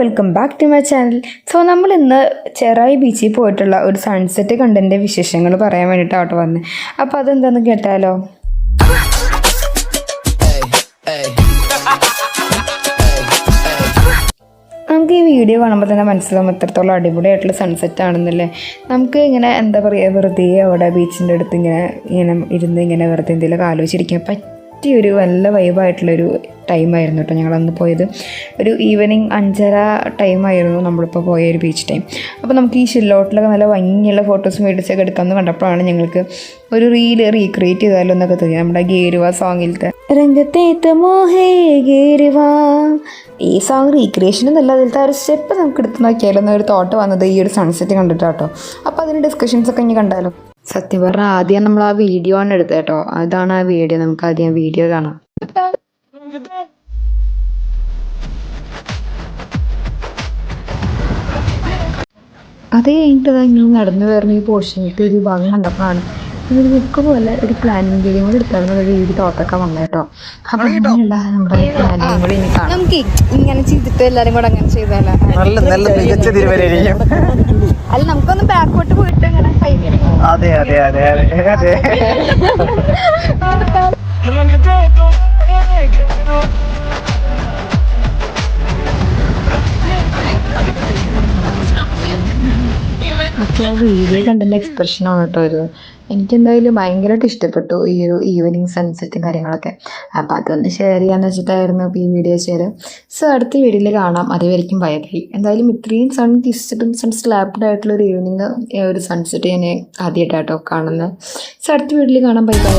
Welcome back to my channel. So നമ്മൾ ഇന്ന് ചെറായി ബീച്ചിൽ പോയിട്ടുള്ള ഒരു സൺസെറ്റ് കണ്ടതിൻ്റെ വിശേഷങ്ങൾ പറയാൻ വേണ്ടിയിട്ടാണ് വന്നത്. അപ്പോൾ അതെന്താണെന്ന് കേട്ടാലോ. നമുക്ക് ഈ വീഡിയോ കാണുമ്പോൾ തന്നെ മനസ്സിലാവും എത്രത്തോളം അടിപൊളിയായിട്ടുള്ള സൺസെറ്റ് ആണെന്നല്ലേ. നമുക്ക് ഇങ്ങനെ എന്താ പറയുക, വെറുതെ അവിടെ ബീച്ചിൻ്റെ അടുത്ത് ഇങ്ങനെ ഇരുന്ന് ഇങ്ങനെ വെറുതെ എന്തെങ്കിലുമൊക്കെ ആലോചിച്ചിരിക്കാൻ പറ്റിയൊരു നല്ല വൈബായിട്ടുള്ളൊരു ടൈമായിരുന്നു കേട്ടോ. ഞങ്ങളന്ന് പോയത് ഒരു ഈവനിങ് 5:30 ടൈമായിരുന്നു നമ്മളിപ്പോൾ പോയ ഒരു ബീച്ച് ടൈം. അപ്പോൾ നമുക്ക് ഈ ഷില്ലോട്ടിലൊക്കെ നല്ല ഭംഗിയുള്ള ഫോട്ടോസും വീഡിയോസൊക്കെ എടുക്കാമെന്ന് കണ്ടപ്പോഴാണ് ഞങ്ങൾക്ക് ഒരു റീല് റീക്രിയേറ്റ് ചെയ്താലോ എന്നൊക്കെ തോന്നി. നമ്മുടെ ഗേരുവ സോങ്ങിലത്തെ രംഗത്തേത്ത് മോഹേ ഗേരുവ ഈ സോങ് റീക്രിയേഷൻ എന്നല്ല, അതിലത്തെ ആ ഒരു സ്റ്റെപ്പ് നമുക്ക് എടുത്ത് നോക്കിയാലോ എന്നൊരു തോട്ട് വന്നത് ഈ ഒരു സൺസെറ്റ് കണ്ടിട്ടാട്ടോ. അപ്പോൾ അതിന് ഡിസ്കഷൻസൊക്കെ ഇനി കണ്ടാലോ. സത്യം പറഞ്ഞാൽ ആദ്യം നമ്മൾ ആ വീഡിയോ ആണ് എടുത്തത് കേട്ടോ. അതാണ് ആ വീഡിയോ. നമുക്ക് ആദ്യം വീഡിയോ കാണാം. അത് കഴിഞ്ഞിട്ട് ഇങ്ങനെ നടന്നു വരുന്ന ഈ പോർഷനിലേക്ക് ഒരു ഭാഗം കണ്ടപ്പോഴാണ് ഒരു ബുക്ക് പോലെ ഒരു പ്ലാനിങ് ഗെയിം കൂടെ എടുത്തായിരുന്നു ഒരു രീതി തോട്ടൊക്കെ വന്നത് കേട്ടോ. അപ്പോൾ അങ്ങനെയുള്ള നമ്മുടെ പ്ലാനിങ് കൂടി ഇനി കാണാം. നമുക്ക് ഇങ്ങനെ ചെയ്തിട്ട് എല്ലാവരും കൂടെ അങ്ങനെ ചെയ്താലോ. അല്ല, നമുക്കൊന്ന് ബാക്കോട്ട് പോയിട്ട് അങ്ങനെ അതെ അതെ അതെ അതെ അതെ വീഡിയോ കണ്ടതിൻ്റെ എക്സ്പ്രഷനാണ് കേട്ടോ ഇത്. എനിക്കെന്തായാലും ഭയങ്കരമായിട്ട് ഇഷ്ടപ്പെട്ടു ഈ ഒരു ഈവനിങ് സൺസെറ്റും കാര്യങ്ങളൊക്കെ. അപ്പോൾ അതൊന്ന് ഷെയർ ചെയ്യാന്ന് വെച്ചിട്ടായിരുന്നു ഇപ്പോൾ ഈ വീഡിയോ ചെയ്ത്. സോ അടുത്ത വീഡിയോയിൽ കാണാം. അതുവരെയ്ക്കും ബൈ ബൈ. എന്തായാലും ഇത്രയും സൺ കിസ്ഡും സൺ സ്ലാപ്ഡ് ആയിട്ടുള്ള ഒരു ഈവനിങ് ഒരു സൺസെറ്റ് ഞാൻ ആദ്യമായിട്ടാട്ടോ കാണുന്നത്. സോ അടുത്ത വീഡിയോയിൽ കാണാം. Bye bye.